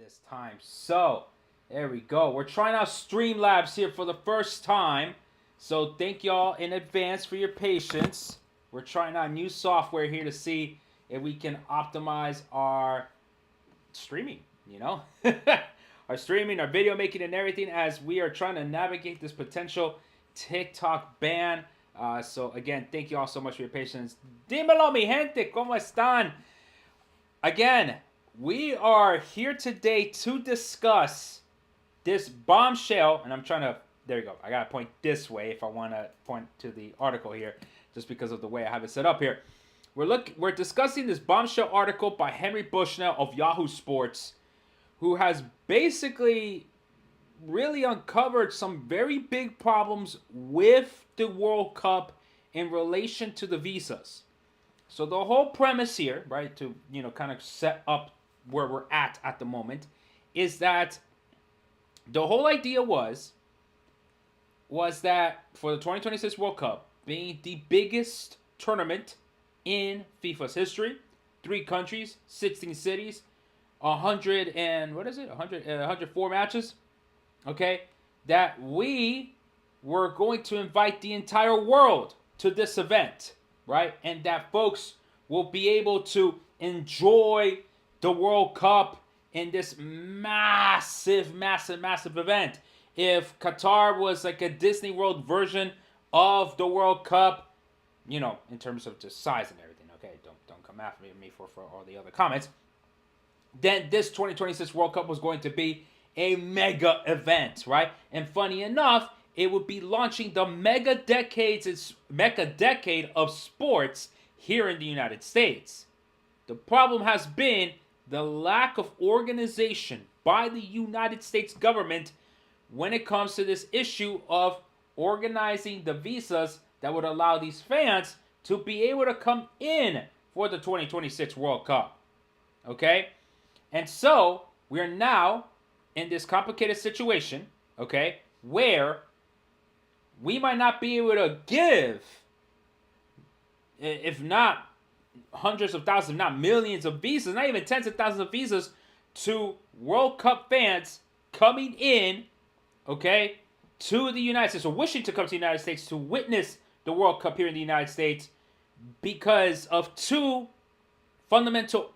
this time. So, there we go. We're trying out Streamlabs here for the first time. So, thank y'all in advance for your patience. We're trying out new software here to see if we can optimize our streaming, our streaming, our video making, and everything as we are trying to navigate this potential TikTok ban. So, again, thank you all so much for your patience. Dímelo, mi gente, ¿cómo están? Again, we are here today to discuss this bombshell, and I'm trying to, there you go, I gotta point this way if I want to point to the article here, just because of the way I have it set up here. We're discussing this bombshell article by Henry Bushnell of Yahoo Sports, who has basically really uncovered some very big problems with the World Cup in relation to the visas. So the whole premise here, right, to kind of set up where we're at the moment, is that the whole idea was that for the 2026 World Cup being the biggest tournament in FIFA's history, 3 countries, 16 cities, 104 matches, okay, that we were going to invite the entire world to this event, right? And that folks will be able to enjoy the World Cup in this massive event. If Qatar was like a Disney World version of the World Cup, in terms of just size and everything, okay? Don't come after me for all the other comments. Then this 2026 World Cup was going to be a mega event, right? And funny enough, it would be launching the mega decade of sports here in the United States. The problem has been the lack of organization by the United States government when it comes to this issue of organizing the visas that would allow these fans to be able to come in for the 2026 World Cup. Okay? And so, we're now in this complicated situation, okay, where we might not be able to give, if not hundreds of thousands, if not millions of visas, not even tens of thousands of visas to World Cup fans coming in, okay, to the United States, or wishing to come to the United States to witness the World Cup here in the United States because of 2 fundamental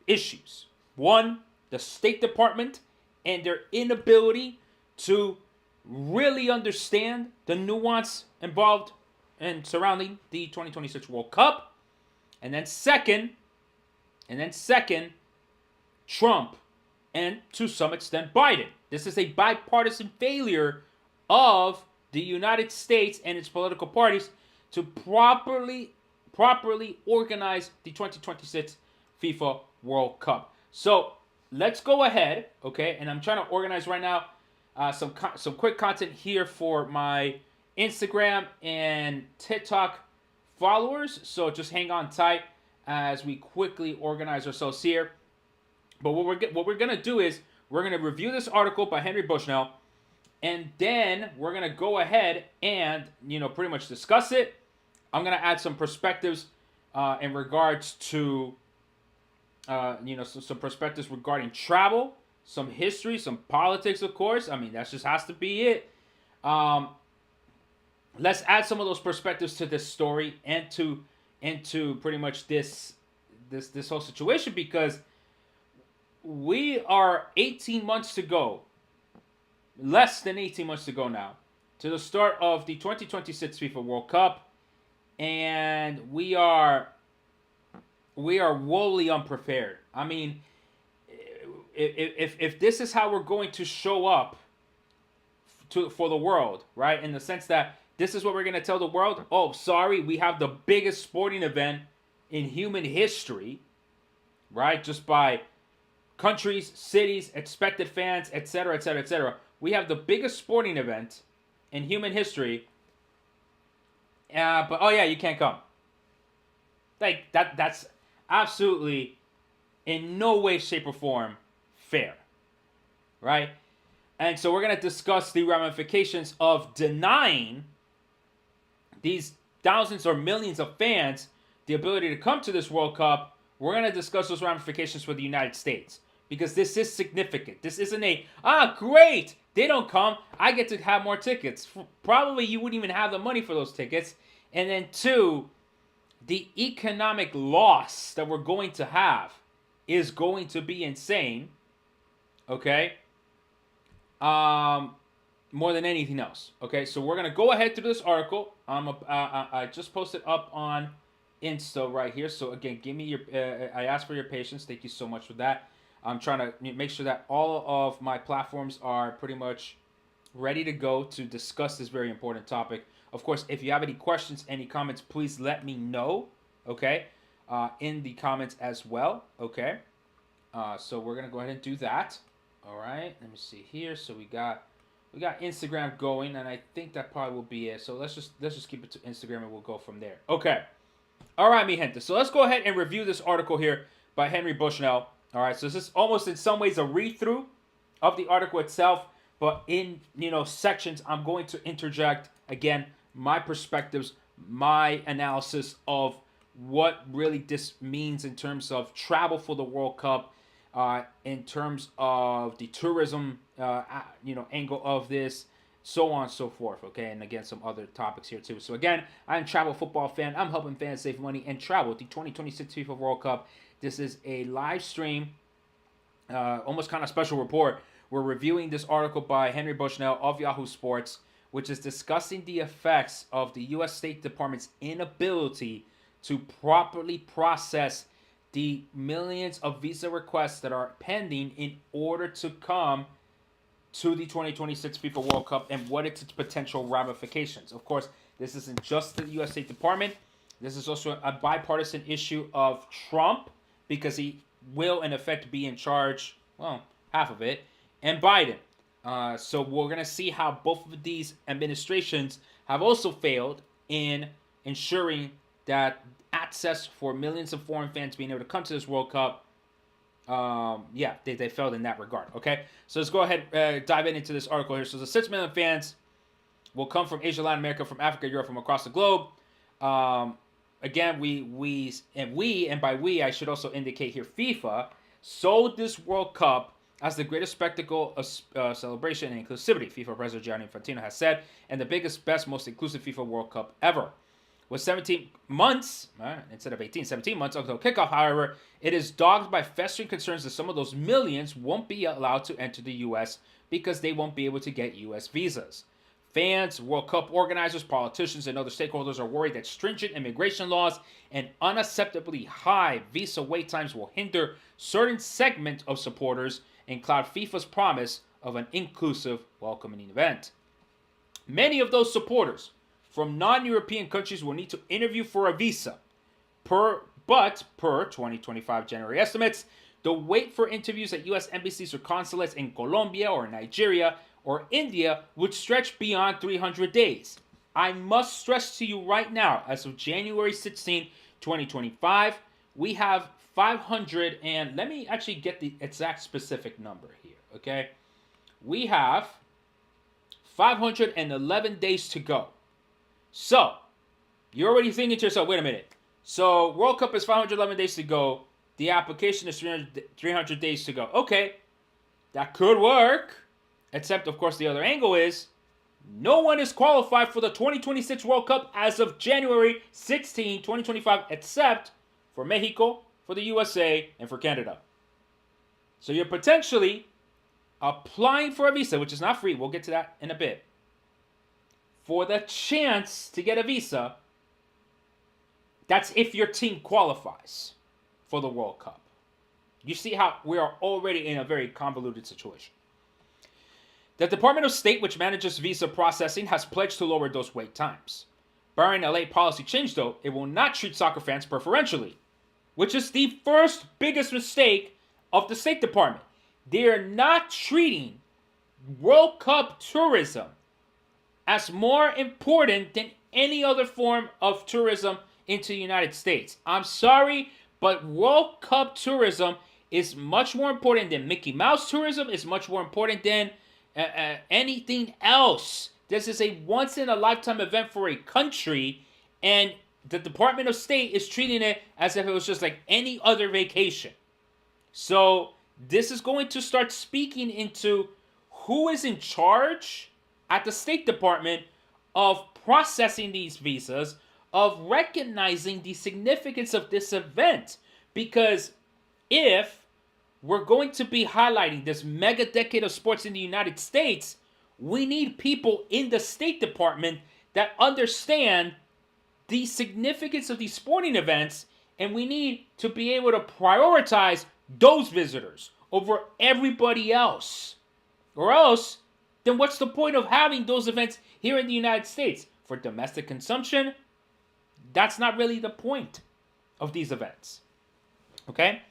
issues. One, the State Department and their inability to really understand the nuance involved and surrounding the 2026 World Cup. And then second, Trump and to some extent Biden. This is a bipartisan failure of the United States and its political parties to properly organize the 2026 FIFA World Cup. So let's go ahead, okay? And I'm trying to organize right now some quick content here for my Instagram and TikTok followers. So just hang on tight as we quickly organize ourselves here. But what we're gonna do is we're gonna review this article by Henry Bushnell, and then we're gonna go ahead and pretty much discuss it. I'm gonna add some perspectives in regards to some perspectives regarding travel, some history, some politics, of course. I mean, that just has to be it. Let's add some of those perspectives to this story and into pretty much this whole situation, because we are 18 months to go, less than 18 months to go now, to the start of the 2026 FIFA World Cup, and we are woefully unprepared. I mean, if this is how we're going to show up for the world, right? In the sense that this is what we're going to tell the world. Oh, sorry, we have the biggest sporting event in human history, right? Just by countries, cities, expected fans, etc., etc., etc. We have the biggest sporting event in human history. But oh yeah, you can't come. Like that's absolutely in no way, shape, or form fair, right? And so we're going to discuss the ramifications of denying these thousands or millions of fans the ability to come to this World Cup. We're going to discuss those ramifications for the United States, because this is significant. This isn't great, they don't come, I get to have more tickets. Probably you wouldn't even have the money for those tickets. And then two, the economic loss that we're going to have is going to be insane. Okay? More than anything else. Okay, so we're going to go ahead through this article. I just posted up on Insta right here. So again, give me your, I ask for your patience. Thank you so much for that. I'm trying to make sure that all of my platforms are pretty much ready to go to discuss this very important topic. Of course, if you have any questions, any comments, please let me know, okay, in the comments as well, okay. So we're gonna go ahead and do that. All right, let me see here. So we got Instagram going, and I think that probably will be it. So let's just keep it to Instagram, and we'll go from there. Okay. All right, mi gente. So let's go ahead and review this article here by Henry Bushnell. All right. So this is almost in some ways a read-through of the article itself, but in sections, I'm going to interject again my perspectives, my analysis of what really this means in terms of travel for the World Cup, in terms of the tourism, angle of this, so on and so forth. Okay, and again, some other topics here too. So again, I'm a travel football fan. I'm helping fans save money and travel the 2026 FIFA World Cup. This is a live stream, almost kind of special report. We're reviewing this article by Henry Bushnell of Yahoo Sports, which is discussing the effects of the U.S. State Department's inability to properly process the millions of visa requests that are pending in order to come to the 2026 FIFA World Cup and what its potential ramifications. Of course, this isn't just the U.S. State Department. This is also a bipartisan issue of Trump, because he will, in effect, be in charge, well, half of it, and Biden. So we're going to see how both of these administrations have also failed in ensuring that access for millions of foreign fans being able to come to this World Cup, they failed in that regard, okay? So let's go ahead dive into this article here. So the 6 million fans will come from Asia, Latin America, from Africa, Europe, from across the globe. Again, and by we, I should also indicate here, FIFA sold this World Cup as the greatest spectacle of celebration and inclusivity, FIFA President Gianni Infantino has said, and the biggest, best, most inclusive FIFA World Cup ever. With 17 months, instead of 18, 17 months until kickoff, however, it is dogged by festering concerns that some of those millions won't be allowed to enter the U.S. because they won't be able to get U.S. visas. Fans, World Cup organizers, politicians, and other stakeholders are worried that stringent immigration laws and unacceptably high visa wait times will hinder certain segment of supporters and cloud FIFA's promise of an inclusive, welcoming event. Many of those supporters from non-European countries will need to interview for a visa. Per 2025 January estimates, the wait for interviews at U.S. embassies or consulates in Colombia or Nigeria or India would stretch beyond 300 days. I must stress to you right now, as of January 16, 2025, we have 500, and let me actually get the exact specific number here, okay? We have 511 days to go. So, you're already thinking to yourself, wait a minute. So, World Cup is 511 days to go. The application is 300 days to go. Okay, that could work. Except, of course, the other angle is no one is qualified for the 2026 World Cup as of January 16, 2025, except for Mexico, for the USA, and for Canada. So you're potentially applying for a visa, which is not free. We'll get to that in a bit. For the chance to get a visa, that's if your team qualifies for the World Cup. You see how we are already in a very convoluted situation. The Department of State, which manages visa processing, has pledged to lower those wait times. Barring a late policy change, though, it will not treat soccer fans preferentially, which is the first biggest mistake of the State Department. They are not treating World Cup tourism as more important than any other form of tourism into the United States. I'm sorry, but World Cup tourism is much more important than Mickey Mouse tourism, is much more important than anything else. This is a once-in-a-lifetime event for a country, and the Department of State is treating it as if it was just like any other vacation. So this is going to start speaking into who is in charge at the State Department of processing these visas, of recognizing the significance of this event. Because if we're going to be highlighting this mega decade of sports in the United States, we need people in the State Department that understand the significance of these sporting events, and we need to be able to prioritize those visitors over everybody else. Or else, then what's the point of having those events here in the United States? For domestic consumption, that's not really the point of these events. Okay?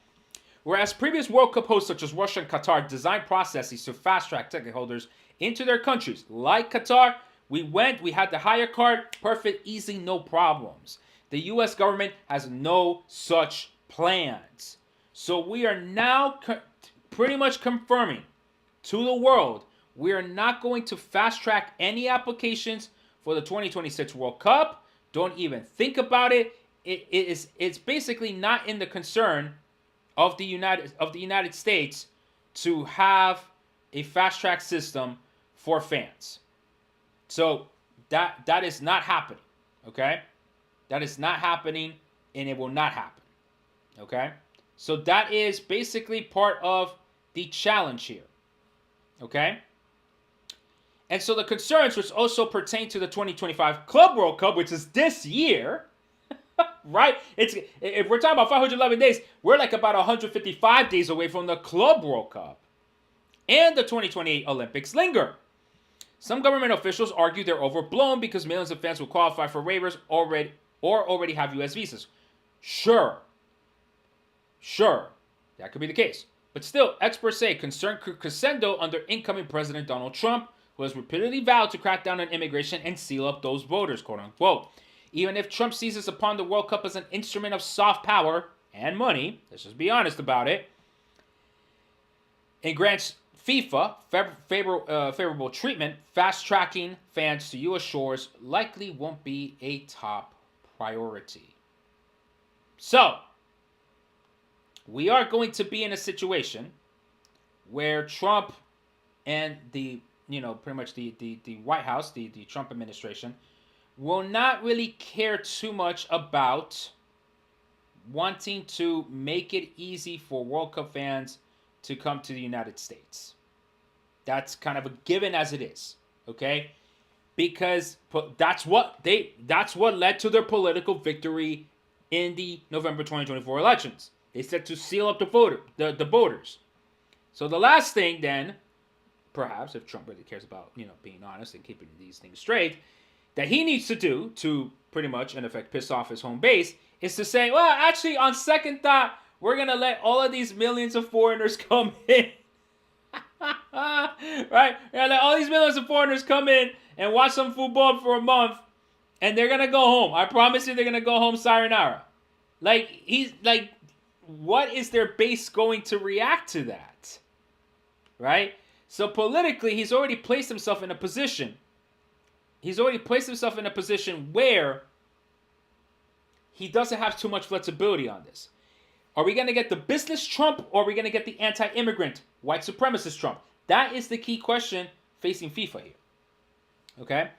Whereas previous World Cup hosts such as Russia and Qatar designed processes to fast-track ticket holders into their countries. Like Qatar, we had the higher card, perfect, easy, no problems. The U.S. government has no such plans. So we are now pretty much confirming to the world, we are not going to fast-track any applications for the 2026 World Cup. Don't even think about it. It's basically not in the concern of the United States to have a fast-track system for fans. So that is not happening, okay? That is not happening, and it will not happen, okay? So that is basically part of the challenge here, okay? And so the concerns, which also pertain to the 2025 Club World Cup, which is this year, right? If we're talking about 511 days, we're like about 155 days away from the Club World Cup. And the 2028 Olympics linger. Some government officials argue they're overblown because millions of fans will qualify for waivers already have U.S. visas. Sure, that could be the case. But still, experts say concern could crescendo under incoming President Donald Trump, who has repeatedly vowed to crack down on immigration and seal up those voters, quote unquote. Even if Trump seizes upon the World Cup as an instrument of soft power and money, let's just be honest about it, and grants FIFA favorable treatment, fast-tracking fans to U.S. shores likely won't be a top priority. So, we are going to be in a situation where Trump and pretty much the White House, the Trump administration, will not really care too much about wanting to make it easy for World Cup fans to come to the United States. That's kind of a given as it is, okay? Because that's what led to their political victory in the November 2024 elections. They said to seal up the voters. So the last thing then, perhaps if Trump really cares about, being honest and keeping these things straight, that he needs to do to pretty much, in effect, piss off his home base is to say, well, actually, on second thought, we're going to let all of these millions of foreigners come in. Right? We're going to let all these millions of foreigners come in and watch some football for a month, and they're going to go home. I promise you they're going to go home sayonara. What is their base going to react to that? Right? So politically, he's already placed himself in a position. Where he doesn't have too much flexibility on this. Are we going to get the business Trump, or are we going to get the anti-immigrant, white supremacist Trump? That is the key question facing FIFA here. Okay?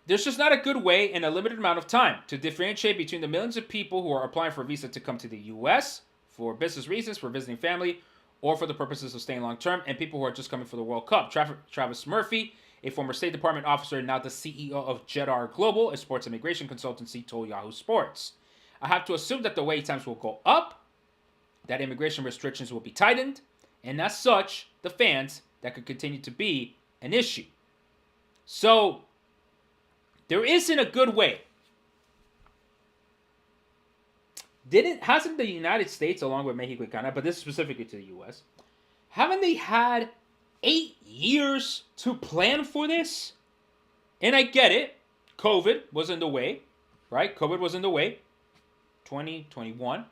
There's just not a good way in a limited amount of time to differentiate between the millions of people who are applying for a visa to come to the U.S. for business reasons, for visiting family, or for the purposes of staying long-term, and people who are just coming for the World Cup. Travis Murphy, a former State Department officer and now the CEO of Jedar Global, a sports immigration consultancy, told Yahoo Sports. I have to assume that the wait times will go up, that immigration restrictions will be tightened, and as such, the fans, that could continue to be an issue. So, there isn't a good way. Hasn't the United States, along with Mexico and Canada, but this is specifically to the U.S., haven't they had 8 years to plan for this? And I get it. COVID was in the way, right? 2021.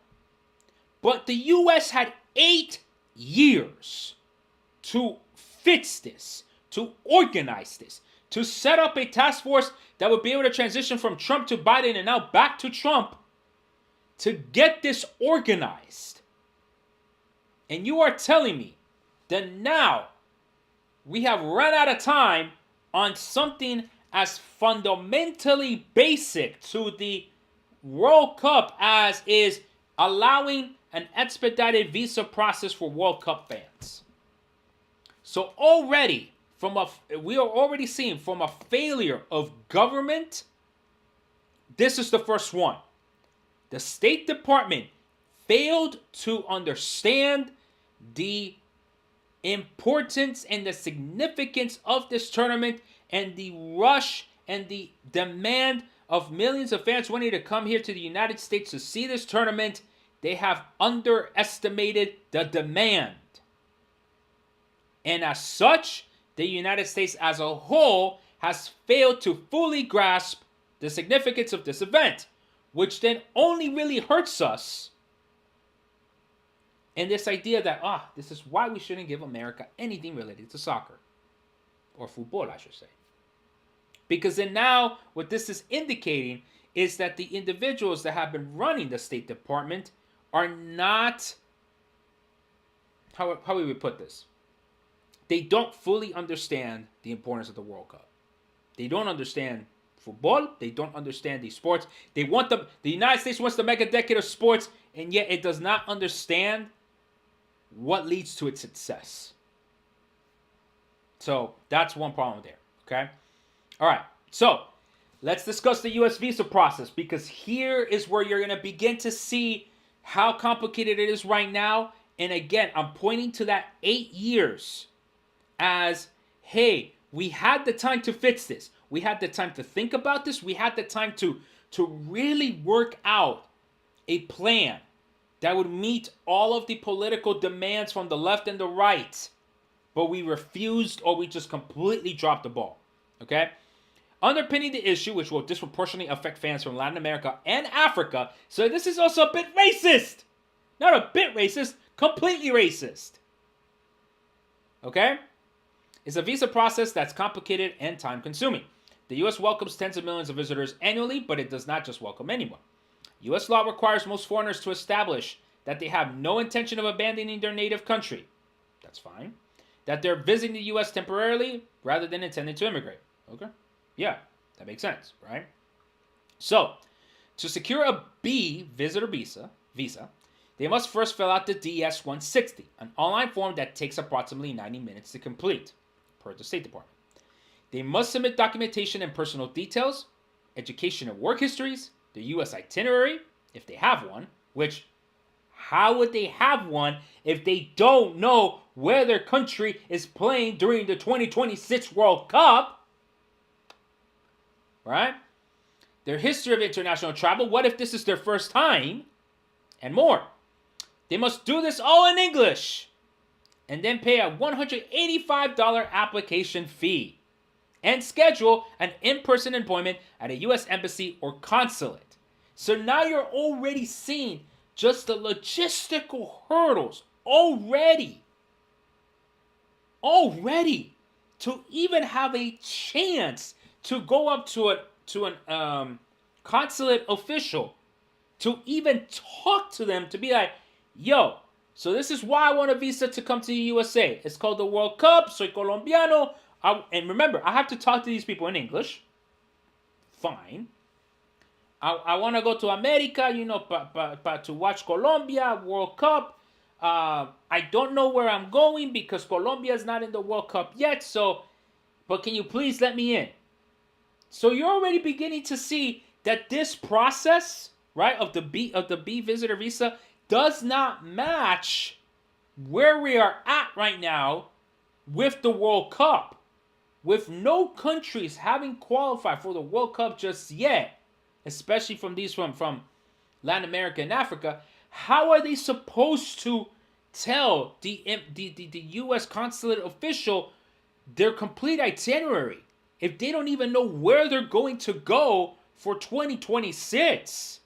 But the U.S. had 8 years to fix this, to organize this, to set up a task force that would be able to transition from Trump to Biden and now back to Trump to get this organized. And you are telling me that now we have run out of time on something as fundamentally basic to the World Cup as is allowing an expedited visa process for World Cup fans. So already, we are already seeing from a failure of government, this is the first one. The State Department failed to understand the importance and the significance of this tournament and the rush and the demand of millions of fans wanting to come here to the United States to see this tournament. They have underestimated the demand. And as such, the United States as a whole has failed to fully grasp the significance of this event, which then only really hurts us in this idea that, this is why we shouldn't give America anything related to soccer. Or football, I should say. Because then now, what this is indicating is that the individuals that have been running the State Department are not, how would we put this? They don't fully understand the importance of the World Cup. They don't understand football. They don't understand these sports. The United States wants to make a decade of sports, and yet it does not understand what leads to its success. So that's one problem there, okay? All right, so let's discuss the U.S. visa process, because here is where you're going to begin to see how complicated it is right now. And again, I'm pointing to that 8 years as, hey, we had the time to fix this. We had the time to think about this. We had the time to really work out a plan that would meet all of the political demands from the left and the right. But we refused, or we just completely dropped the ball, okay? Underpinning the issue, which will disproportionately affect fans from Latin America and Africa, so this is also a bit racist. Not a bit racist, completely racist. Okay? It's a visa process that's complicated and time-consuming. The U.S. welcomes tens of millions of visitors annually, but it does not just welcome anyone. U.S. law requires most foreigners to establish that they have no intention of abandoning their native country. That's fine. That they're visiting the U.S. temporarily rather than intending to immigrate. Okay? Yeah, that makes sense, right? So, to secure a B visitor visa, they must first fill out the DS-160, an online form that takes approximately 90 minutes to complete, per the State Department. They must submit documentation and personal details, education and work histories, the U.S. itinerary, if they have one, which, how would they have one if they don't know where their country is playing during the 2026 World Cup? Right? Their history of international travel, what if this is their first time? And more. They must do this all in English. And then pay a $185 application fee. And schedule an in-person appointment at a U.S. embassy or consulate. So now you're already seeing just the logistical hurdles already to even have a chance to go up to an consulate official, to even talk to them, to be like, yo, so this is why I want a visa to come to the USA. It's called the World Cup. Soy colombiano. And remember, I have to talk to these people in English. Fine. I want to go to America, to watch Colombia, World Cup. I don't know where I'm going because Colombia is not in the World Cup yet. But can you please let me in? So you're already beginning to see that this process, right, of the B visitor visa does not match where we are at right now with the World Cup. With no countries having qualified for the World Cup just yet, especially from Latin America and Africa, how are they supposed to tell the U.S. consulate official their complete itinerary if they don't even know where they're going to go for 2026?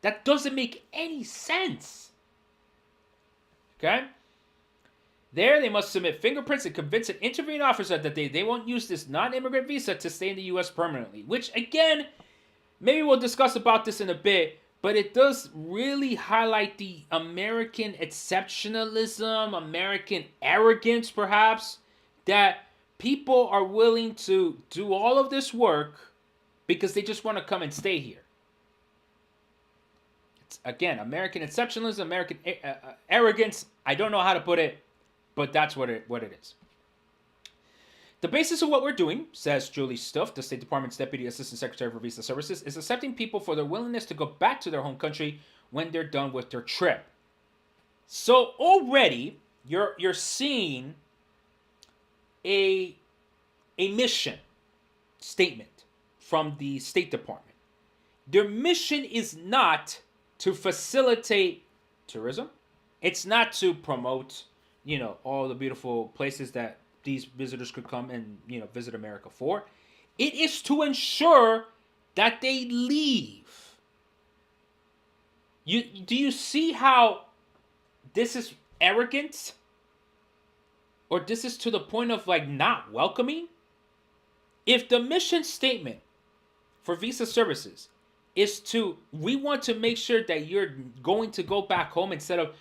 That doesn't make any sense. Okay? There, they must submit fingerprints and convince an interviewing officer that they won't use this non-immigrant visa to stay in the U.S. permanently. Which, again, maybe we'll discuss about this in a bit. but it does really highlight the American exceptionalism, American arrogance, perhaps, that people are willing to do all of this work because they just want to come and stay here. It's, again, American exceptionalism, American arrogance. I don't know how to put it, but that's what it is. The basis of what we're doing, says Julie Stuff, the State Department's Deputy Assistant Secretary for Visa Services, is accepting people for their willingness to go back to their home country when they're done with their trip. So already you're seeing a mission statement from the State Department. Their mission is not to facilitate tourism. It's not to promote, all the beautiful places that these visitors could come and, visit America for. It is to ensure that they leave. Do you see how this is arrogance? Or this is to the point of not welcoming? If the mission statement for Visa Services is we want to make sure that you're going to go back home instead of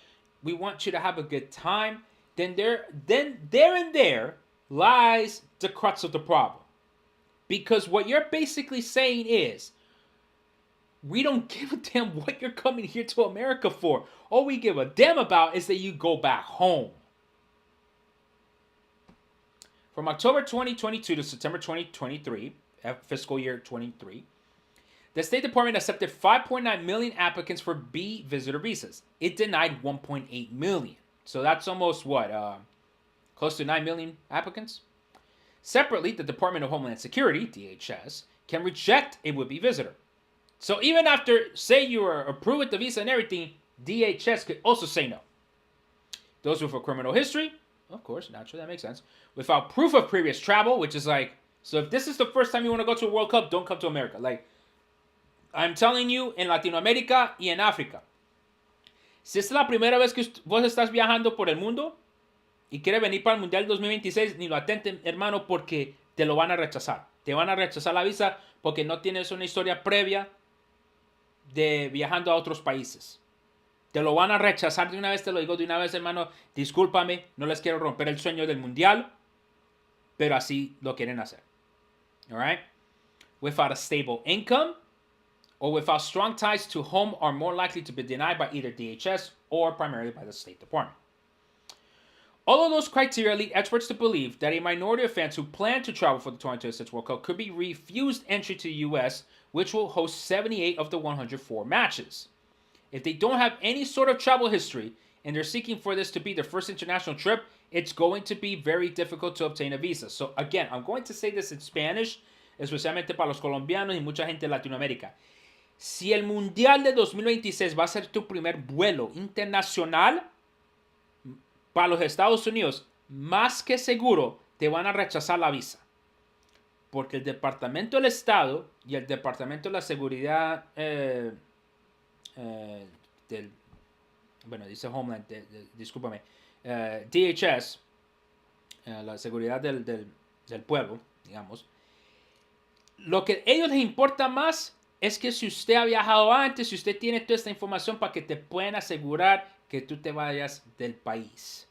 we want you to have a good time, then there lies the crux of the problem. Because what you're basically saying is, we don't give a damn what you're coming here to America for. All we give a damn about is that you go back home. From October 2022 to September 2023, fiscal year 23, the State Department accepted 5.9 million applicants for B visitor visas. It denied 1.8 million. So that's almost close to 9 million applicants? Separately, the Department of Homeland Security, DHS, can reject a would-be visitor. So even after, say you are approved with the visa and everything, DHS could also say no. Those with a criminal history, of course, naturally, that makes sense. Without proof of previous travel, which is so if this is the first time you want to go to a World Cup, don't come to America. I'm telling you, en Latinoamérica y en África, si esta es la primera vez que vos estás viajando por el mundo y quieres venir para el Mundial 2026, ni lo atenten, hermano, porque te lo van a rechazar. Te van a rechazar la visa porque no tienes una historia previa de viajando a otros países. Te lo van a rechazar de una vez, te lo digo de una vez, hermano. Discúlpame, no les quiero romper el sueño del Mundial, pero así lo quieren hacer. All right? Without a stable income or without strong ties to home are more likely to be denied by either DHS or primarily by the State Department. All of those criteria lead experts to believe that a minority of fans who plan to travel for the 2026 World Cup could be refused entry to the U.S., which will host 78 of the 104 matches. If they don't have any sort of travel history and they're seeking for this to be their first international trip, it's going to be very difficult to obtain a visa. So again, I'm going to say this in Spanish, especialmente para los colombianos y mucha gente de Latinoamérica. Si el Mundial de 2026 va a ser tu primer vuelo internacional para los Estados Unidos, más que seguro te van a rechazar la visa. Porque el Departamento del Estado y el Departamento de la Seguridad dice Homeland, discúlpame, DHS, la seguridad del pueblo, digamos, lo que a ellos les importa más es que si usted ha viajado antes, si usted tiene toda esta información para que te puedan asegurar que tú te vayas del país.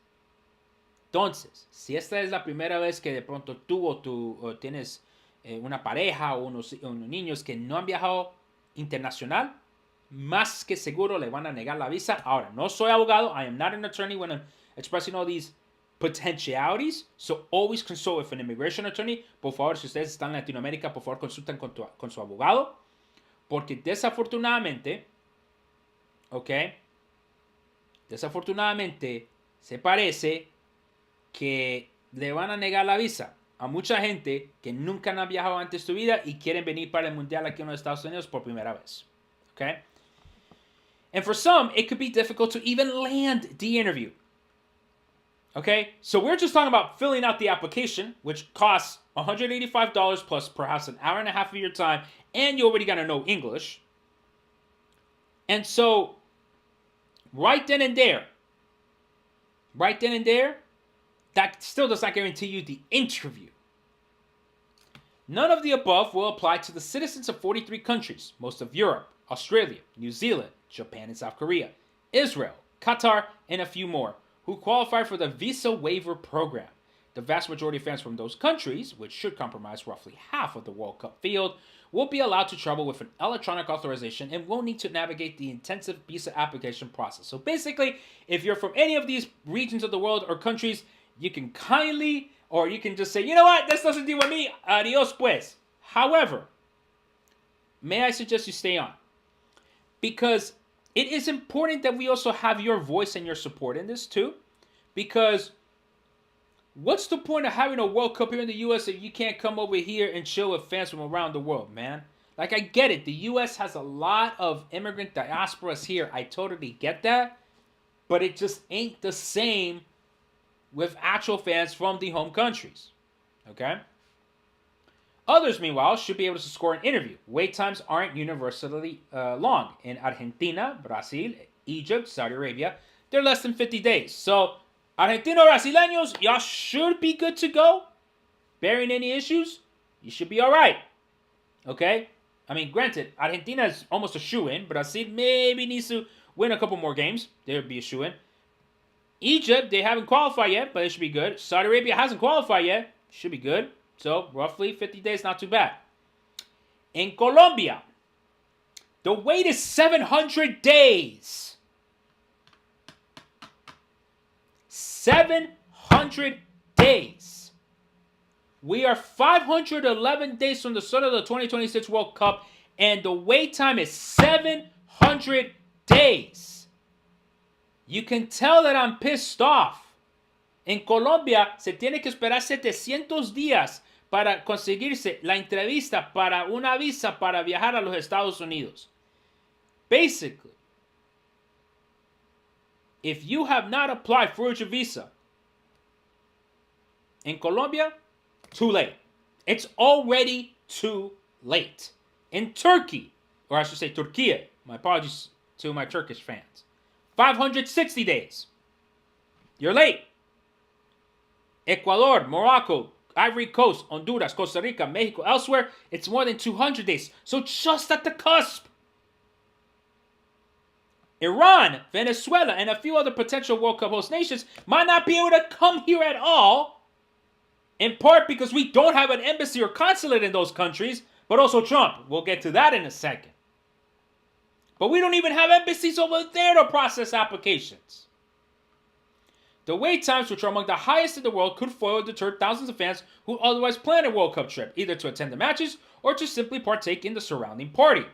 Entonces, si esta es la primera vez que de pronto tú o tienes una pareja o unos niños que no han viajado internacional, más que seguro le van a negar la visa. Ahora, no soy abogado. I am not an attorney when I'm expressing all these potentialities. So always consult with an immigration attorney. Por favor, si ustedes están en Latinoamérica, por favor consulten con su abogado. Porque desafortunadamente, desafortunadamente se parece que le van a negar la visa a mucha gente que nunca han viajado antes de su vida y quieren venir para el Mundial aquí en los Estados Unidos por primera vez. Okay? And for some, it could be difficult to even land the interview. Okay? So we're just talking about filling out the application, which costs $185 plus perhaps an hour and a half of your time, and you already got to know English. And so, right then and there, that still does not guarantee you the interview. None of the above will apply to the citizens of 43 countries, most of Europe, Australia, New Zealand, Japan and South Korea, Israel, Qatar, and a few more, who qualify for the visa waiver program. The vast majority of fans from those countries, which should comprise roughly half of the World Cup field, will be allowed to travel with an electronic authorization and won't need to navigate the intensive visa application process. So basically, if you're from any of these regions of the world or countries, you can kindly, or you can just say, you know what, this doesn't deal with me, adios pues. However, may I suggest you stay on? Because it is important that we also have your voice and your support in this too. Because what's the point of having a World Cup here in the U.S. if you can't come over here and chill with fans from around the world, man? Like, I get it. The U.S. has a lot of immigrant diasporas here. I totally get that. But it just ain't the same with actual fans from the home countries. Okay? Others, meanwhile, should be able to score an interview. Wait times aren't universally long. In Argentina, Brazil, Egypt, Saudi Arabia, they're less than 50 days. So, Argentino Brasileños, y'all should be good to go. Barring any issues, you should be all right. Okay? I mean, granted, Argentina is almost a shoo-in. Brazil maybe needs to win a couple more games. They would be a shoo-in. Egypt, they haven't qualified yet, but it should be good. Saudi Arabia hasn't qualified yet. Should be good. So, roughly 50 days, not too bad. In Colombia, the wait is 700 days. 700 days. We are 511 days from the start of the 2026 World Cup, and the wait time is 700 days. You can tell that I'm pissed off. En Colombia, se tiene que esperar 700 días para conseguirse la entrevista para una visa para viajar a los Estados Unidos. Basically, if you have not applied for your visa in Colombia, too late. It's already too late. In Turkey, or I should say Turkey, my apologies to my Turkish fans, 560 days. You're late. Ecuador, Morocco, Ivory Coast, Honduras, Costa Rica, Mexico, elsewhere, it's more than 200 days. So just at the cusp. Iran, Venezuela, and a few other potential World Cup host nations might not be able to come here at all, in part because we don't have an embassy or consulate in those countries, but also Trump. We'll get to that in a second. But we don't even have embassies over there to process applications. The wait times, which are among the highest in the world, could foil or deter thousands of fans who otherwise plan a World Cup trip, either to attend the matches or to simply partake in the surrounding party.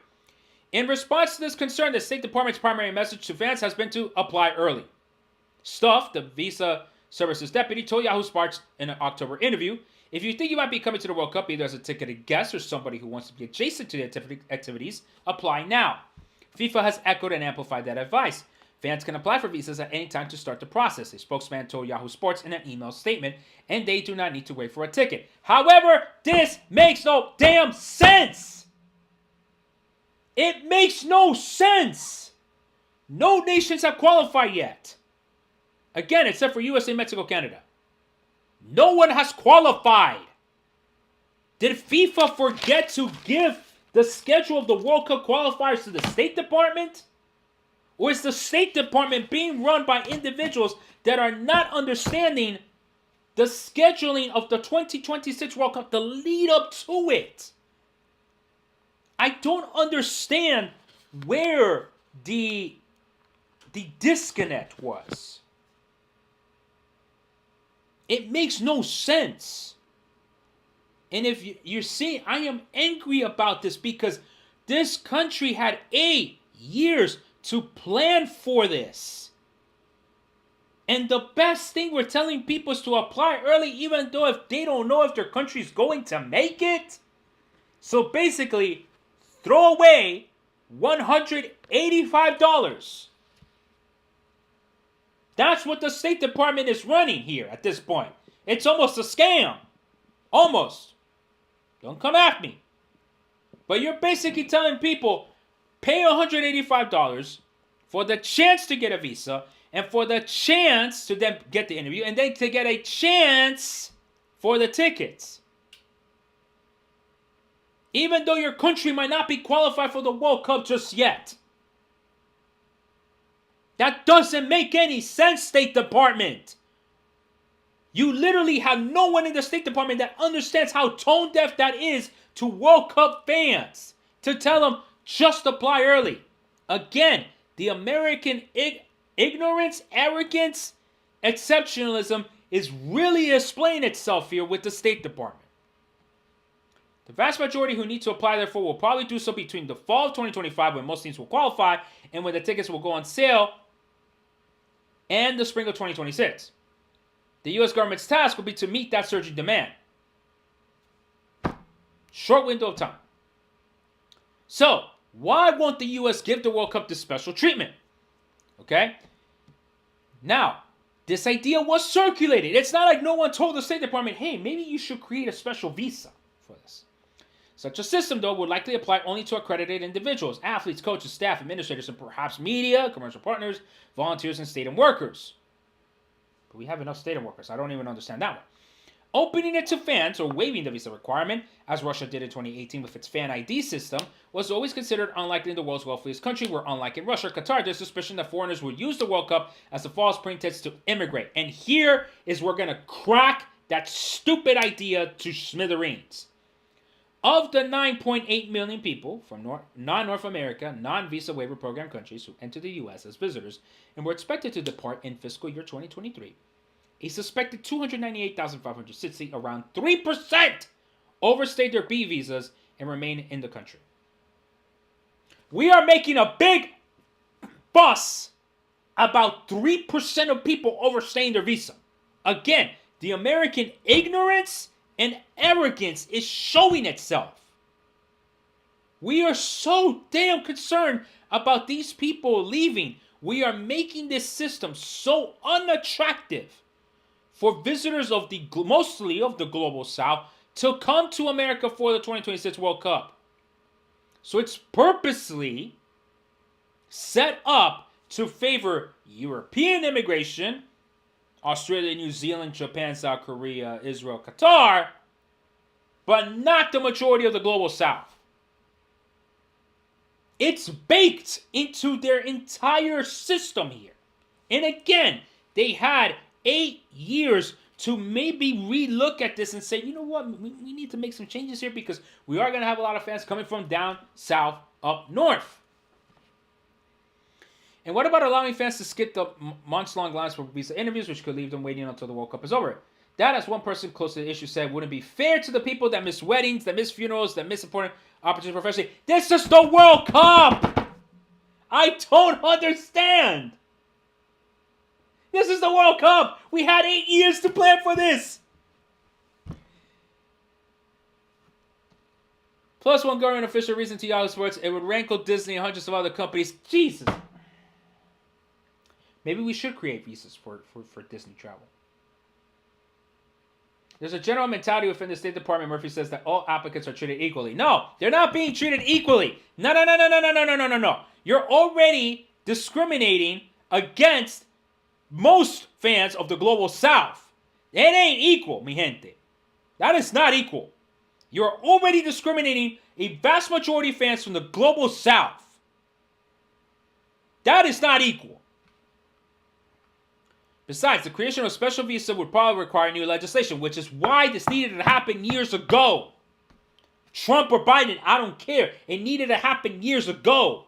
In response to this concern, the State Department's primary message to fans has been to apply early. Stuff, the Visa Services Deputy, told Yahoo Sports in an October interview, if you think you might be coming to the World Cup either as a ticketed guest or somebody who wants to be adjacent to the activities, apply now. FIFA has echoed and amplified that advice. Fans can apply for visas at any time to start the process, a spokesman told Yahoo Sports in an email statement, and they do not need to wait for a ticket. However, this makes no damn sense. It makes no sense. No nations have qualified yet. Again, except for USA, Mexico, Canada. No one has qualified. Did FIFA forget to give the schedule of the World Cup qualifiers to the State Department? Or is the State Department being run by individuals that are not understanding the scheduling of the 2026 World Cup, the lead up to it? I don't understand where the disconnect was. It makes no sense. And if you're seeing, I am angry about this because this country had 8 years to plan for this. And the best thing we're telling people is to apply early, even though if they don't know if their country's going to make it. So basically, throw away $185. That's what the State Department is running here at this point. It's almost a scam. Almost. Don't come at me. But you're basically telling people, pay $185 for the chance to get a visa and for the chance to then get the interview and then to get a chance for the tickets. Even though your country might not be qualified for the World Cup just yet. That doesn't make any sense, State Department. You literally have no one in the State Department that understands how tone deaf that is to World Cup fans. To tell them, just apply early. Again, the American ignorance, arrogance, exceptionalism is really displaying itself here with the State Department. The vast majority who need to apply, therefore, will probably do so between the fall of 2025, when most teams will qualify, and when the tickets will go on sale, and the spring of 2026. The U.S. government's task will be to meet that surging demand. Short window of time. So, why won't the U.S. give the World Cup this special treatment? Okay? Now, this idea was circulated. It's not like no one told the State Department, hey, maybe you should create a special visa for this. Such a system, though, would likely apply only to accredited individuals, athletes, coaches, staff, administrators, and perhaps media, commercial partners, volunteers, and stadium workers. But we have enough stadium workers. I don't even understand that one. Opening it to fans, or waiving the visa requirement, as Russia did in 2018 with its fan ID system, was always considered unlikely in the world's wealthiest country, where, unlike in Russia, Qatar, there's suspicion that foreigners would use the World Cup as a false pretense to immigrate. And here is where we're going to crack that stupid idea to smithereens. Of the 9.8 million people from non-North America, non-visa waiver program countries who entered the U.S. as visitors and were expected to depart in fiscal year 2023, a suspected 298,560, around 3%, overstayed their B visas and remain in the country. We are making a big fuss about 3% of people overstaying their visa. Again, the American ignorance and arrogance is showing itself. We are so damn concerned about these people leaving. We are making this system so unattractive for visitors of the mostly of the global South to come to America for the 2026 World Cup. So it's purposely set up to favor European immigration, Australia, New Zealand, Japan, South Korea, Israel, Qatar, but not the majority of the global South. It's baked into their entire system here. And again, they had 8 years to maybe relook at this and say, you know what, we need to make some changes here because we are going to have a lot of fans coming from down south up north. And what about allowing fans to skip the months-long lines for visa interviews, which could leave them waiting until the World Cup is over? That, as one person close to the issue said, wouldn't be fair to the people that miss weddings, that miss funerals, that miss important opportunities professionally. This is the World Cup! I don't understand! This is the World Cup! We had 8 years to plan for this! Plus one government official reason to Yahoo Sports, it would rankle Disney and hundreds of other companies. Jesus! Maybe we should create visas for Disney travel. There's a general mentality within the State Department, Murphy says, that all applicants are treated equally. No, they're not being treated equally. No. You're already discriminating against most fans of the global South. It ain't equal, mi gente. That is not equal. You're already discriminating a vast majority of fans from the global South. That is not equal. Besides, the creation of a special visa would probably require new legislation, which is why this needed to happen years ago. Trump or Biden, I don't care. It needed to happen years ago.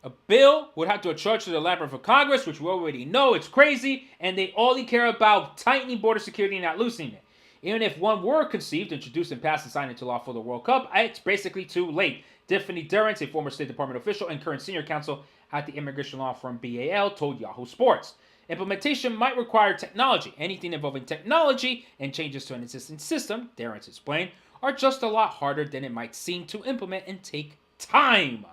A bill would have to charge to the labyrinth of Congress, which we already know it's crazy, and they only care about tightening border security and not loosening it. Even if one were conceived, introduced, and passed and signed into law for the World Cup, it's basically too late. Tiffany Durrance, a former State Department official and current senior counsel at the immigration law firm BAL, told Yahoo Sports. Implementation might require technology. Anything involving technology and changes to an existing system, Durrance explained, are just a lot harder than it might seem to implement and take time.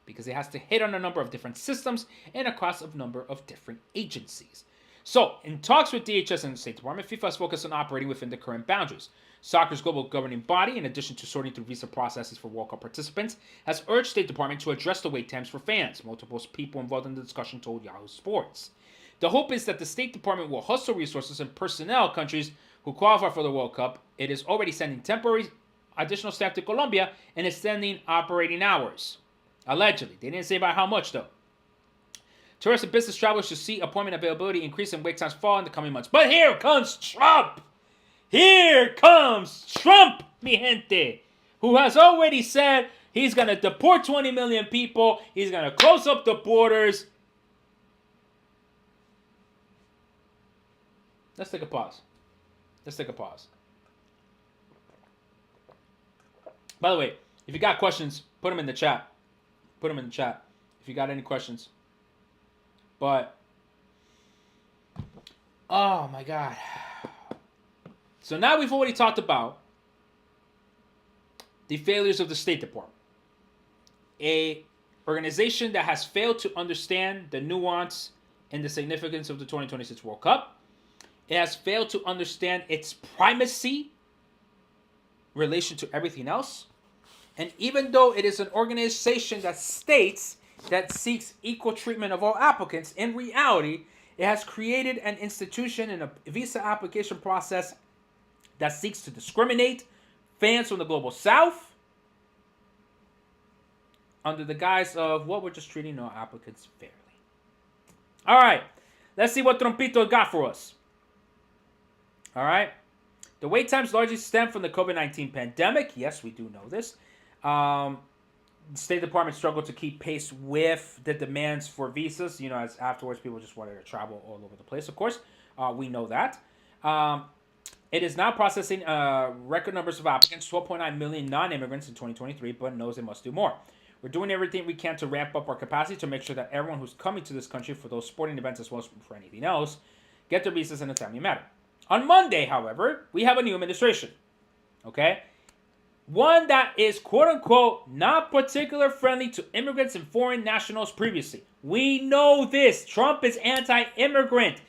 Because it has to hit on a number of different systems and across a number of different agencies. So, in talks with DHS and the State Department, FIFA has focused on operating within the current boundaries. Soccer's global governing body, in addition to sorting through visa processes for World Cup participants, has urged State Department to address the wait times for fans. Multiple people involved in the discussion told Yahoo Sports. The hope is that the State Department will hustle resources and personnel countries who qualify for the World Cup. It is already sending temporary additional staff to Colombia and extending operating hours. Allegedly. They didn't say by how much, though. Tourist and business travelers should see appointment availability increase and wait times fall in the coming months. But here comes Trump. Here comes Trump, mi gente, who has already said he's going to deport 20 million people. He's going to close up the borders. Let's take a pause. By the way, if you got questions, put them in the chat. If you got any questions. But, oh my God. So now we've already talked about the failures of the State Department. A organization that has failed to understand the nuance and the significance of the 2026 World Cup. It has failed to understand its primacy in relation to everything else. And even though it is an organization that states that seeks equal treatment of all applicants, in reality, it has created an institution and a visa application process that seeks to discriminate fans from the global south under the guise of, well, we're just treating all applicants fairly. All right, let's see what Trumpito got for us. All right, the wait times largely stem from the COVID-19 pandemic. Yes, we do know this. The State Department struggled to keep pace with the demands for visas. You know, as afterwards, people just wanted to travel all over the place, of course. We know that. It is now processing record numbers of applicants, 12.9 million non-immigrants in 2023, but knows it must do more. We're doing everything we can to ramp up our capacity to make sure that everyone who's coming to this country for those sporting events as well as for anything else get their visas in a timely manner. On Monday, however, we have a new administration. Okay? One that is, quote-unquote, not particularly friendly to immigrants and foreign nationals previously. We know this. Trump is anti-immigrant.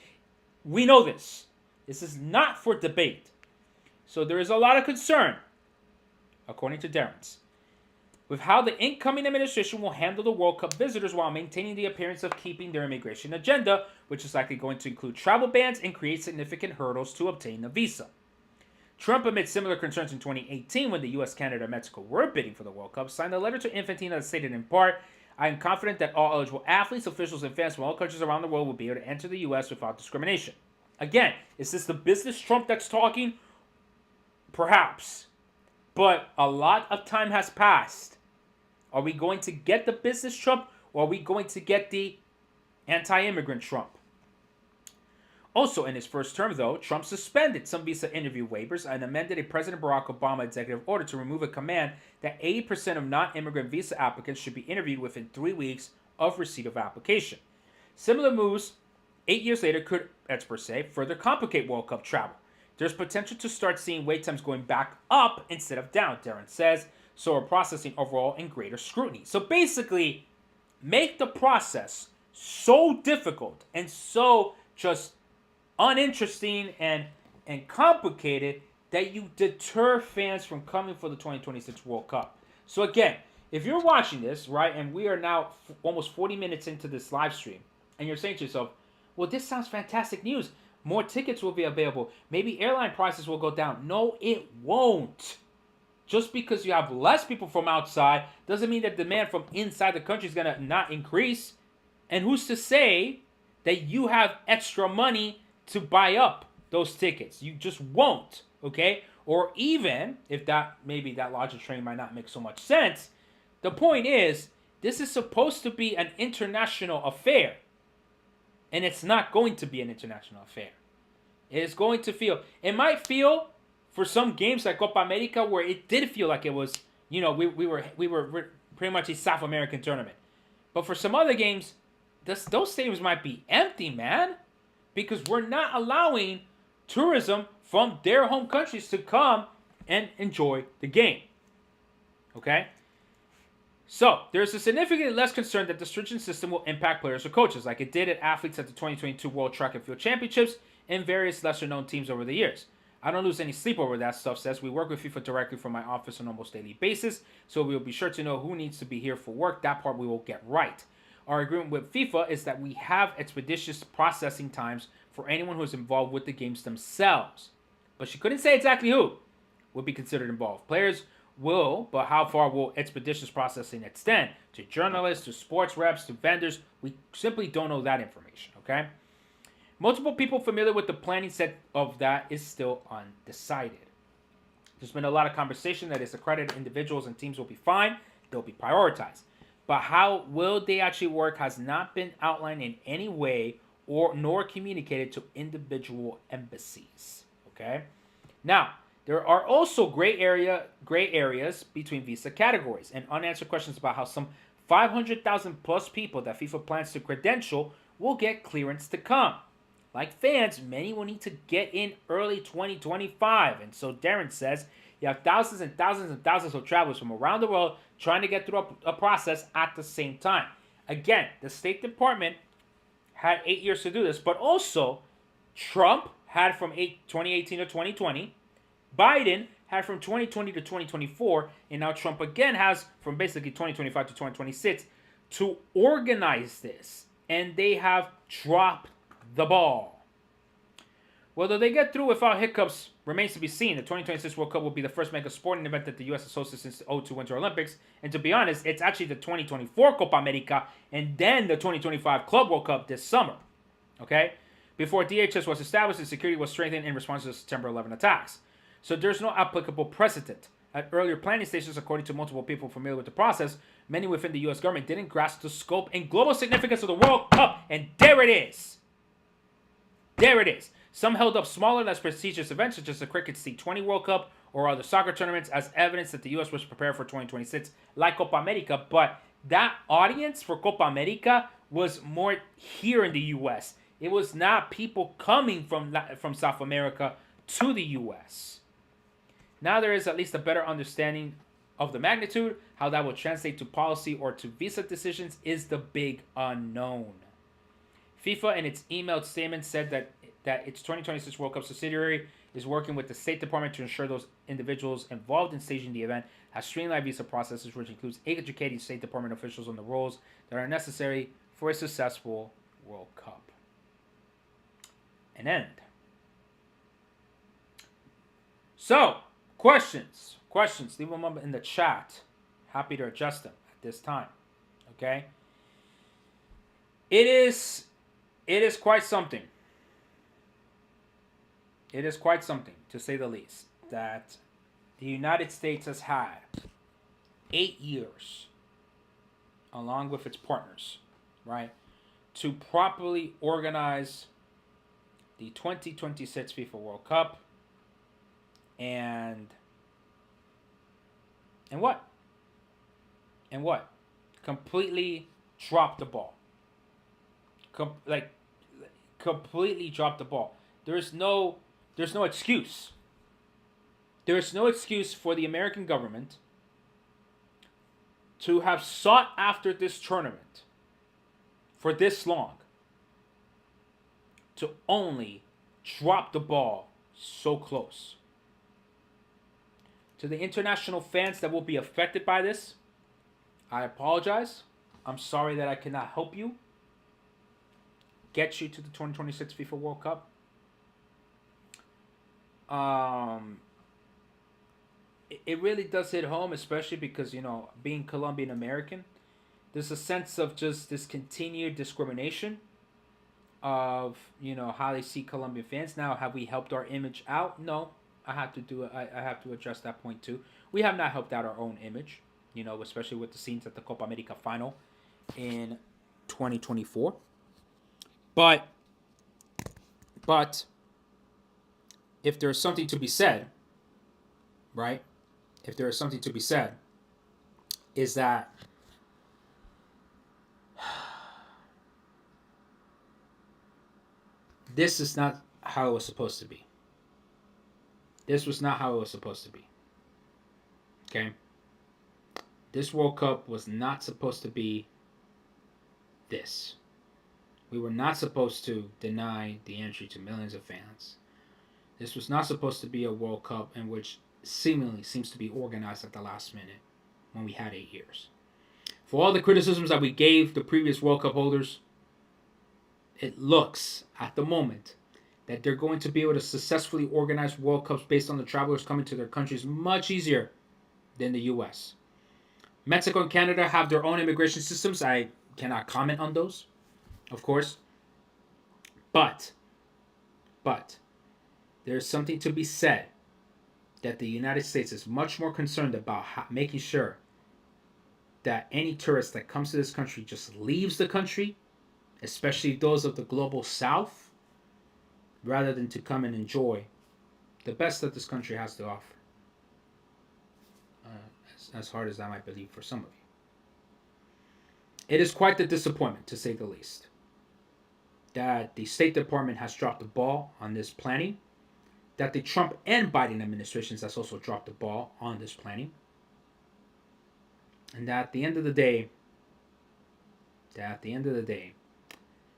We know this. This is not for debate. So there is a lot of concern, according to Darren's, with how the incoming administration will handle the World Cup visitors while maintaining the appearance of keeping their immigration agenda, which is likely going to include travel bans and create significant hurdles to obtain a visa. Trump, amid similar concerns in 2018 when the U.S., Canada, and Mexico were bidding for the World Cup, signed a letter to Infantino that stated in part, I am confident that all eligible athletes, officials, and fans from all countries around the world will be able to enter the U.S. without discrimination. Again, is this the business Trump that's talking? Perhaps. But a lot of time has passed. Are we going to get the business Trump, or are we going to get the anti-immigrant Trump? Also, in his first term, though, Trump suspended some visa interview waivers and amended a President Barack Obama executive order to remove a command that 80% of non-immigrant visa applicants should be interviewed within 3 weeks of receipt of application. Similar moves 8 years later could, experts say, further complicate World Cup travel. There's potential to start seeing wait times going back up instead of down, Darren says, so we're processing overall in greater scrutiny. So basically, make the process so difficult and so just uninteresting and complicated that you deter fans from coming for the 2026 World Cup. So again, if you're watching this, right, and we are now almost 40 minutes into this live stream, and you're saying to yourself, well, this sounds fantastic news. More tickets will be available. Maybe airline prices will go down. No, it won't. Just because you have less people from outside doesn't mean that demand from inside the country is going to not increase. And who's to say that you have extra money to buy up those tickets? You just won't, okay? Or even, if that, maybe that logic train might not make so much sense, the point is, this is supposed to be an international affair. And it's not going to be an international affair. It is going to feel, it might feel for some games like Copa America where it did feel like it was, you know, we were pretty much a South American tournament. But for some other games, those stadiums might be empty, man. Because we're not allowing tourism from their home countries to come and enjoy the game. Okay? So, there's a significantly less concern that the stringent system will impact players or coaches, like it did at athletes at the 2022 World Track and Field Championships and various lesser-known teams over the years. I don't lose any sleep over that stuff, says. We work with FIFA directly from my office on almost daily basis, so we'll be sure to know who needs to be here for work. That part we will get right. Our agreement with FIFA is that we have expeditious processing times for anyone who is involved with the games themselves. But she couldn't say exactly who would be considered involved. Players but how far will expeditious processing extend? To journalists, to sports reps, to vendors? We simply don't know that information, okay? Multiple people familiar with the planning set of that is still undecided. There's been a lot of conversation that is accredited individuals and teams will be fine. They'll be prioritized. But how will they actually work has not been outlined in any way or nor communicated to individual embassies. Okay? Now, there are also gray areas between visa categories and unanswered questions about how some 500,000 plus people that FIFA plans to credential will get clearance to come. Like fans, many will need to get in early 2025. And so Darren says you have thousands and thousands and thousands of travelers from around the world trying to get through a process at the same time. Again, the State Department had 8 years to do this, but also Trump had from 2018 to 2020. Biden had from 2020 to 2024. And now Trump again has from basically 2025 to 2026 to organize this. And they have dropped the ball. Whether they get through without hiccups remains to be seen. The 2026 World Cup will be the first mega sporting event that the U.S. has hosted since the 2002 Winter Olympics. And to be honest, it's actually the 2024 Copa America and then the 2025 Club World Cup this summer. Okay? Before DHS was established, the security was strengthened in response to the September 11 attacks. So there's no applicable precedent. At earlier planning stations, according to multiple people familiar with the process, many within the U.S. government didn't grasp the scope and global significance of the World Cup. And there it is. There it is. Some held up smaller, less prestigious events such as the Cricket C20 World Cup or other soccer tournaments as evidence that the U.S. was prepared for 2026, like Copa America. But that audience for Copa America was more here in the U.S. It was not people coming from South America to the U.S. Now there is at least a better understanding of the magnitude. How that will translate to policy or to visa decisions is the big unknown. FIFA in its emailed statement said that its 2026 World Cup subsidiary is working with the State Department to ensure those individuals involved in staging the event have streamlined visa processes, which includes educating State Department officials on the rules that are necessary for a successful World Cup. An end. So, questions. Leave them in the chat. Happy to address them at this time. Okay? It is quite something. It is quite something, to say the least, that the United States has had 8 years, along with its partners, right, to properly organize the 2026 FIFA World Cup. And what? Completely dropped the ball. Completely dropped the ball. There's no excuse. There is no excuse for the American government to have sought after this tournament for this long to only drop the ball so close. To the international fans that will be affected by this, I apologize. I'm sorry that I cannot help you get you to the 2026 FIFA World Cup. It really does hit home, especially because, being Colombian American, there's a sense of just this continued discrimination of, how they see Colombian fans. Now, have we helped our image out? No, I have to address that point too. We have not helped out our own image, especially with the scenes at the Copa America final in 2024. But if there's something to be said, right? If there is something to be said, is that this is not how it was supposed to be. This was not how it was supposed to be. Okay? This World Cup was not supposed to be this. We were not supposed to deny the entry to millions of fans. This was not supposed to be a World Cup in which seemingly seems to be organized at the last minute when we had 8 years. For all the criticisms that we gave the previous World Cup holders, it looks at the moment that they're going to be able to successfully organize World Cups based on the travelers coming to their countries much easier than the U.S. Mexico and Canada have their own immigration systems. I cannot comment on those, of course. But, but, there's something to be said that the United States is much more concerned about making sure that any tourist that comes to this country just leaves the country, especially those of the global south, rather than to come and enjoy the best that this country has to offer. As hard as that might believe for some of you. It is quite the disappointment, to say the least, that the State Department has dropped the ball on this planning, that the Trump and Biden administrations has also dropped the ball on this planning, and that at the end of the day,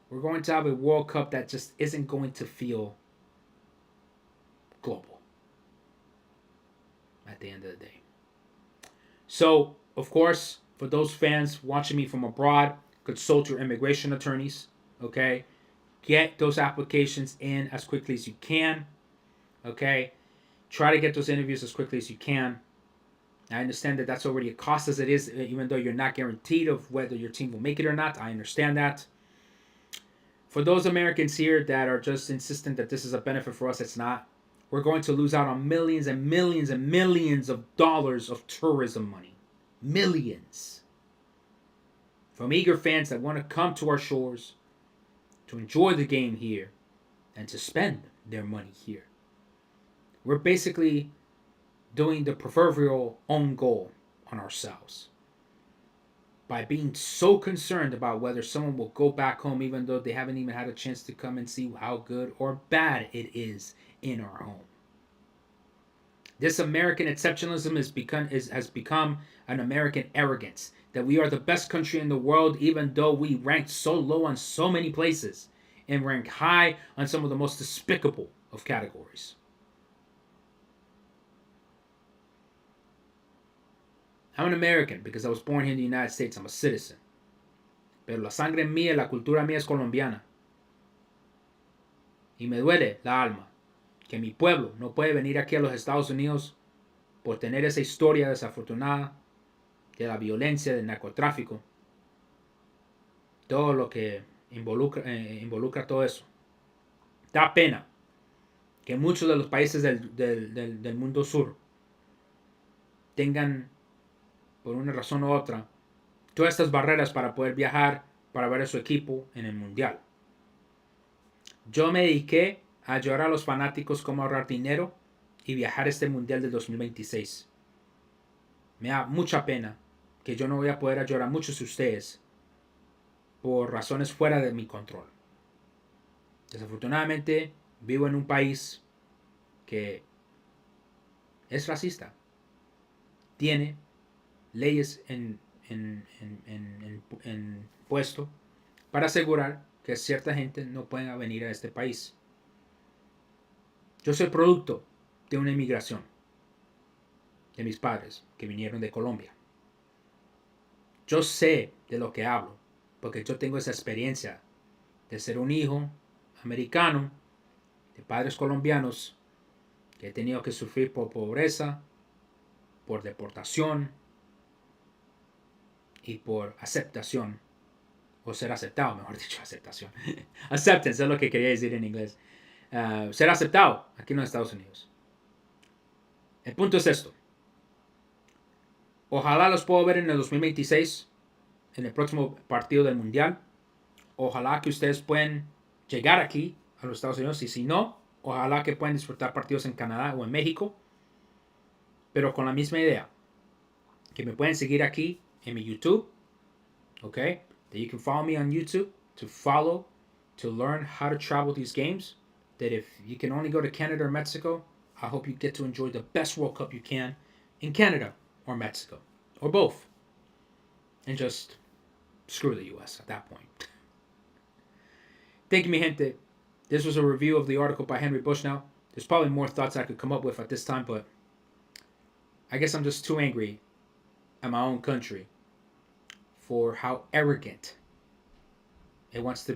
we're going to have a World Cup that just isn't going to feel global at the end of the day. So, of course, for those fans watching me from abroad, consult your immigration attorneys, okay? Get those applications in as quickly as you can, okay? Try to get those interviews as quickly as you can. I understand that that's already a cost as it is, even though you're not guaranteed of whether your team will make it or not. I understand that. For those Americans here that are just insistent that this is a benefit for us, it's not. We're going to lose out on millions and millions and millions of dollars of tourism money. Millions. From eager fans that want to come to our shores to enjoy the game here and to spend their money here. We're basically doing the proverbial own goal on ourselves by being so concerned about whether someone will go back home even though they haven't even had a chance to come and see how good or bad it is in our home. This American exceptionalism has become an American arrogance, that we are the best country in the world even though we rank so low on so many places and rank high on some of the most despicable of categories. I'm an American because I was born here in the United States. I'm a citizen. Pero la sangre mía y la cultura mía es colombiana. Y me duele la alma que mi pueblo no puede venir aquí a los Estados Unidos por tener esa historia desafortunada de la violencia, del narcotráfico, todo lo que involucra todo eso. Da pena que muchos de los países del mundo sur tengan, por una razón u otra, todas estas barreras para poder viajar para ver a su equipo en el mundial. Yo me dediqué a ayudar a los fanáticos cómo ahorrar dinero y viajar a este mundial del 2026. Me da mucha pena que yo no voy a poder ayudar a muchos de ustedes por razones fuera de mi control. Desafortunadamente, vivo en un país que es racista. Tiene leyes en puesto para asegurar que cierta gente no pueda venir a este país. Yo soy producto de una inmigración de mis padres que vinieron de Colombia. Yo sé de lo que hablo porque yo tengo esa experiencia de ser un hijo americano de padres colombianos que he tenido que sufrir por pobreza, por deportación y por aceptación, o ser aceptado, mejor dicho, aceptación. Acceptance es lo que quería decir en inglés. Ser aceptado aquí en los Estados Unidos. El punto es esto. Ojalá los puedo ver en el 2026, en el próximo partido del Mundial. Ojalá que ustedes puedan llegar aquí a los Estados Unidos, y si no, ojalá que puedan disfrutar partidos en Canadá o en México, pero con la misma idea, que me pueden seguir aquí en mi YouTube, okay? That you can follow me on YouTube to learn how to travel these games. That if you can only go to Canada or Mexico, I hope you get to enjoy the best World Cup you can in Canada or Mexico, or both, and just screw the US at that point. Thank you, mi gente. This was a review of the article by Henry Bushnell. There's probably more thoughts I could come up with at this time, but I guess I'm just too angry at my own country for how arrogant it wants to be.